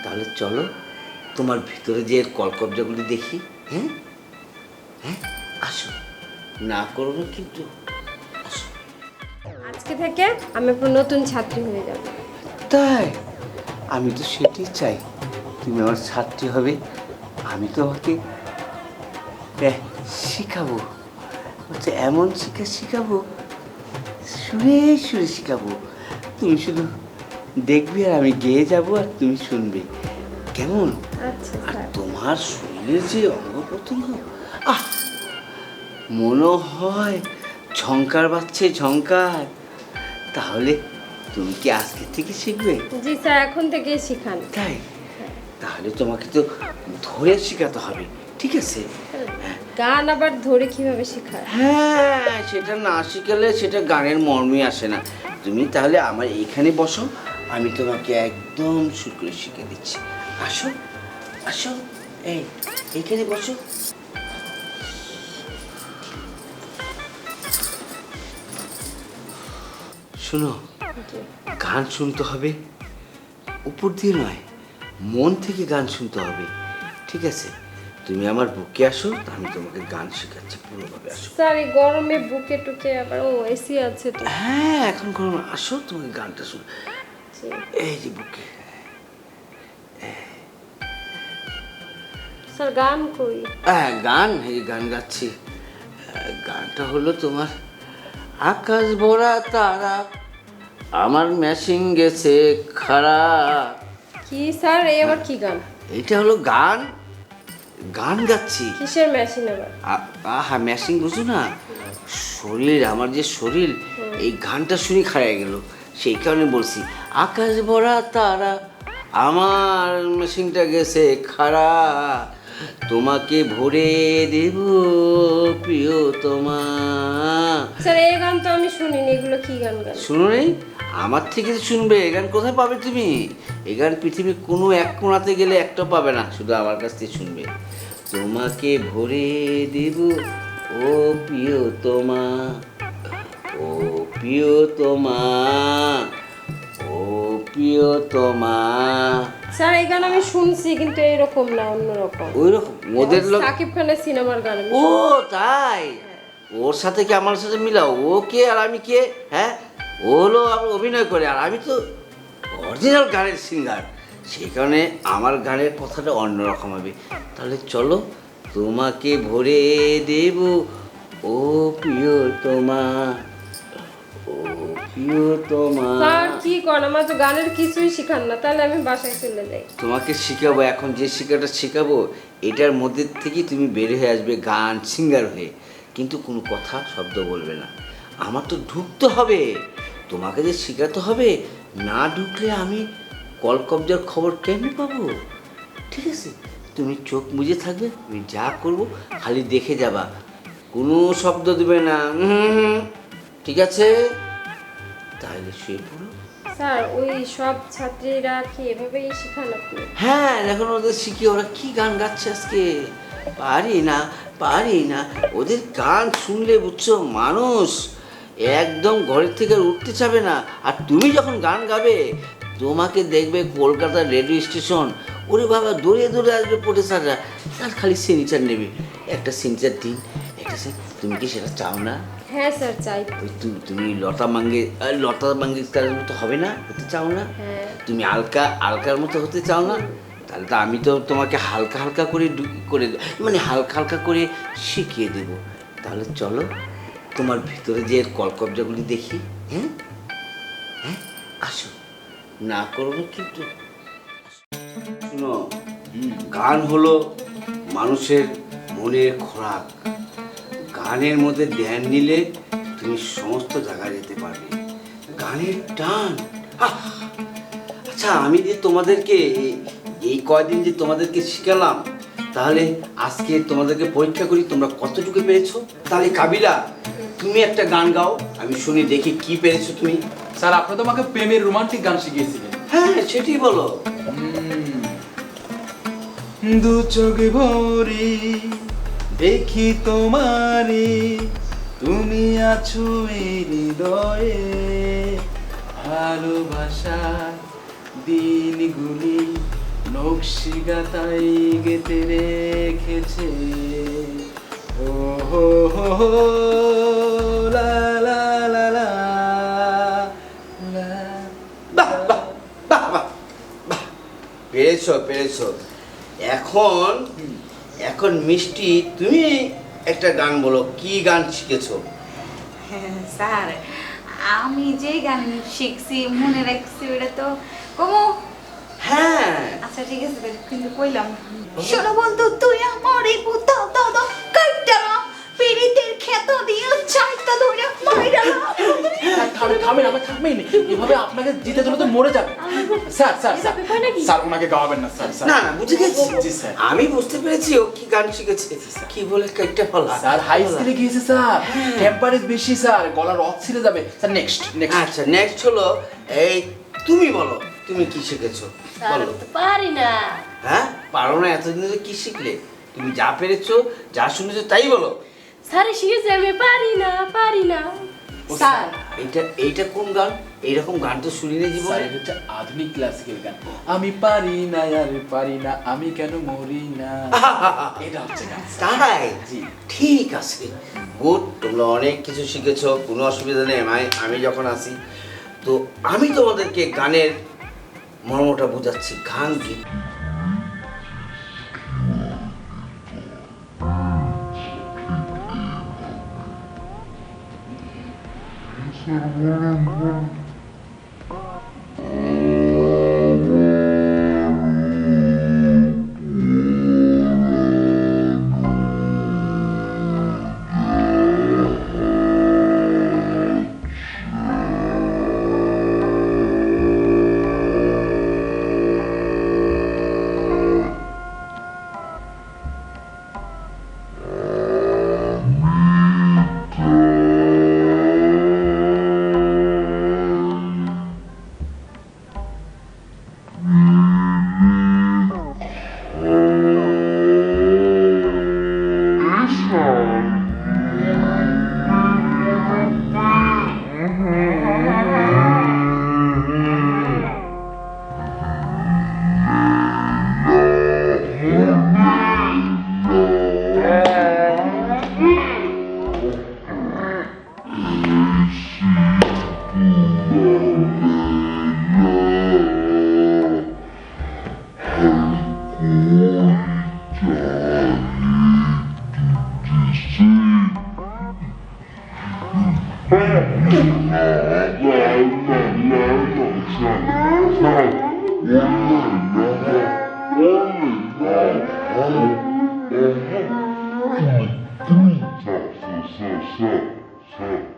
তাহলে চলো তোমার ভিতরে যে কলকবজাগুলি দেখি। হ্যাঁ হ্যাঁ, আসো, না করবো কিন্তু, আসো। আজকে থেকে আমি আপনার নতুন ছাত্রী হয়ে যাব। তাই আমি তো সেটাই চাই, তুমি আমার ছাত্রী হবে, আমি তোমাকে শিখাবো, হচ্ছে এমন শিক্ষা শিখাবো, সুরে সুরে শিখাবো। তুমি শুধু দেখবে আর আমি গেয়ে যাবো আর তুমি শুনবে, কেমন? আচ্ছা আর স্যার। তোমার শরীরের যে অঙ্গ প্রত্যঙ্গ, আহ, মনে হয় ঝংকার বাজছে, ঝংকার। তাহলে তুমি কি আজকে থেকে শিখবে? জি স্যার, এখন থেকেই শিখান। তাই তাহলে তোমাকে তো ধরে শেখাতে হবে, ঠিক আছে? গান আবার ধরে কিভাবে শেখায়? হ্যাঁ, সেটা না শিখালে সেটা গানের মর্মই আসে না। তুমি তাহলে আমার এখানে বসো, আমি তোমাকে একদম সুর করে শিখে দিচ্ছি। আসো আসো, এইখানে বসো। শোনো, গান শুনতে হবে, উপর দিয়ে নয়, মন থেকে গান শুনতে হবে, ঠিক আছে? তুমি আমার বুকে আসো, আমি তোমাকে গান শেখাচ্ছি পুরোভাবে। আসো। স্যার এই গরমে বুকে টুকে আবার এসি আছে তো। হ্যাঁ, এখন গরম, আসো তোমাকে গানটা শুন। জি। এই যে বুকে। স্যার গান কই? হ্যাঁ, গান, এই গান গাচ্ছি। গানটা হলো তোমার আকাশ ভরা তারা, আমার মেশিন গেছে খারাপ। কি স্যার, এই আবার কি গান? এটা হলো গান, গান গাচ্ছি। কিসের মেশিন আবার? আহা, মেশিন বুঝো না? শরীর, আমার যে শরীর এই গানটা শুনে খারাপ গেল, সেই কারণে বলছি আকাশ ভরা তারা, আমার মেশিনটা গেছে খারাপ, তোমাকে ভরে দেব প্রিয়তমা। স্যার এই গান তো আমি শুনিনি, এগুলো কি গান গান? শুনো নেই? আমার থেকে তো শুনবে। এই গান কোথায় পাবে তুমি? এই গান পৃথিবীর কোনো এক কোণাতে গেলে একটা পাবে না, শুধু আমার কাছ থেকে শুনবে। তোমাকে ভরে দেব ও প্রিয়তমা, ও প্রিয়তমা, ও প্রিয়তমা। স্যার এই গান আমি শুনছি, কিন্তু এরকম না, অন্যরকম। ওই রকম ওদের লোক। সাকিব খানের সিনেমার গান আমি ও শুনছি। তাই? ওর সাথে কি আমার সাথে মিলাও? ও কে আর আমি কে? হ্যাঁ, ও হলো আবার অভিনয় করে, আর আমি তো অরিজিনাল গানের সিঙ্গার, সেই কারণে আমার গানের কথাটা অন্যরকম হবে। তাহলে চলো, তোমাকে ভরে দেব ও প্রিয়তমা, ও প্রিয়তমা। স্যার কি করেন, আমার তো গানের কিছুই শিখান না, তাহলে আমি বাসায় চলে যাই। তোমাকে শিখাবো, এখন যে শিক্ষাটা শেখাবো এটার মধ্যে থেকেই তুমি বের হয়ে আসবে গান সিঙ্গার হয়ে, কিন্তু কোনো কথা শব্দ বলবে না। আমার তো ঢুকতে হবে, তোমাকে যে শেখাতে হবে, না ঢুকলে আমি কলকবজার খবর কেমনি পাবো? ঠিক আছে, তুমি চোখ মুজে থাকবে, আমি যা করব খালি দেখে যাবা, কোনো শব্দ দেবে না। ঠিক আছে? তাহলে শুয়ে পড়ো। স্যার ওই সব ছাত্রীরা কি এভাবেই শিখান আপনি? হ্যাঁ, এখন ওদের শিখি, ওরা কি গান গাচ্ছে আজকে, পারি না পারি না। ওদের গান শুনলে বুঝছো, মানুষ একদম ঘরের থেকে আর উঠতে চাবে না। আর তুমি যখন গান গাবে, তোমাকে দেখবে কলকাতার রেডিও স্টেশন, ওরে বাবা দৌড়ে দৌড়ে আসবে প্রোডিউসাররা, তার খালি সিগনেচার নেবে, একটা সিগনেচার দিন, একটা তুমি কি সেটা চাও না? হ্যাঁ স্যার চাই। ওই তুমি লতা মঙ্গেশকরের মতো হবে না, হতে চাও না? হ্যাঁ। তুমি আলকার মতো হতে চাও না? তাহলে তো আমি তো তোমাকে হালকা হালকা করে মানে হালকা হালকা করে শিখিয়ে দেব। তাহলে চলো, তোমার ভিতরে যে কলকবজাগুলি দেখি। হ্যাঁ হ্যাঁ, আসো, না করবো কিন্তু। শুনো, গান হলো মানুষের মনের খোরাক। গানের মধ্যে ধ্যান নিলে তুমি সমস্ত জায়গায় যেতে পারবে। গানের টান, আহ! আচ্ছা, আমি যে তোমাদেরকে এই কয়দিন যে তোমাদেরকে শিখালাম, তাহলে আজকে তোমাদেরকে পরীক্ষা করি তোমরা কতটুকু পেরেছো। তাহলে কাবিলা, তুমি একটা গান গাও, আমি শুনি দেখি কি পেরেছো তুমি। স্যার আপনি তো আমাকে প্রেমের রোমান্টিক গান শিখিয়েছিলেন। হ্যাঁ, সেটাই বলো। দু চোখ ভরে দেখি তোমারে, তুমি আছো এই হৃদয়ে, ভালোবাসার দিনগুলি নকশিকা তাই গেতে রেখেছে ও হো হো হো লা লা লা লা লা। বাহ বাহ বাহ বাহ বাহ পেরেছো পেরেছো। এখন এখন মিষ্টি তুমি একটা গান বলো, কি গান শিখেছো? স্যার আমি যে গান শিখছি মনে রাখছি ওটা তো কমো। হ্যাঁ আচ্ছা ঠিক আছে কিন্তু কইলাম শোনো বন্ধু তুই আমার এই বুদ্ধা দাদা কাইটা পিরিতের ক্ষেত দিয়ে চাইতা ধরে মাইরা। থামেন আমার থামেন, এভাবে আপনাকে জিতে দিলে তো মরে যাবে। স্যার স্যার স্যার স্যার ওনাকে গাওয়াবেন না স্যার। না না বুঝে গেছি, জি স্যার। আমি বুঝতে পেরেছি ও কি গান শিখেছে। কি বলে কাইটা ফলা? স্যার হাই স্কুলে গিয়েছে স্যার, টেম্পারেজ বেশি স্যার, গলার রথ ছিঁড়ে যাবে স্যার। Next next. আচ্ছা নেক্সট হলো এই তুমি বলো, তুমি কি শিখেছো বলো। পারি না। হ্যাঁ পারো না? এতদিন ধরে কি শিখলে? তুমি যা পেরেছো যা শুনেছো তাই বলো। স্যার শিখেছি আমি পারি না পারি না। স্যার এইটা কোন গান? এইরকম গান তো শুনিনি স্যার জীবনে। এটা হচ্ছে আধুনিক ক্লাসিক্যাল গান। আমি পারি না আরে পারি না, আমি কেন মরি না, এটা হচ্ছে গান। তাই জি। ঠিক আছে, গুড। তোমরা অনেক কিছু শিখেছো, কোনো অসুবিধা নেই। আমি যখন আসি তো আমি তোমাদেরকে গানের মর্মটা বোঝাচ্ছি। গান গীত Sir.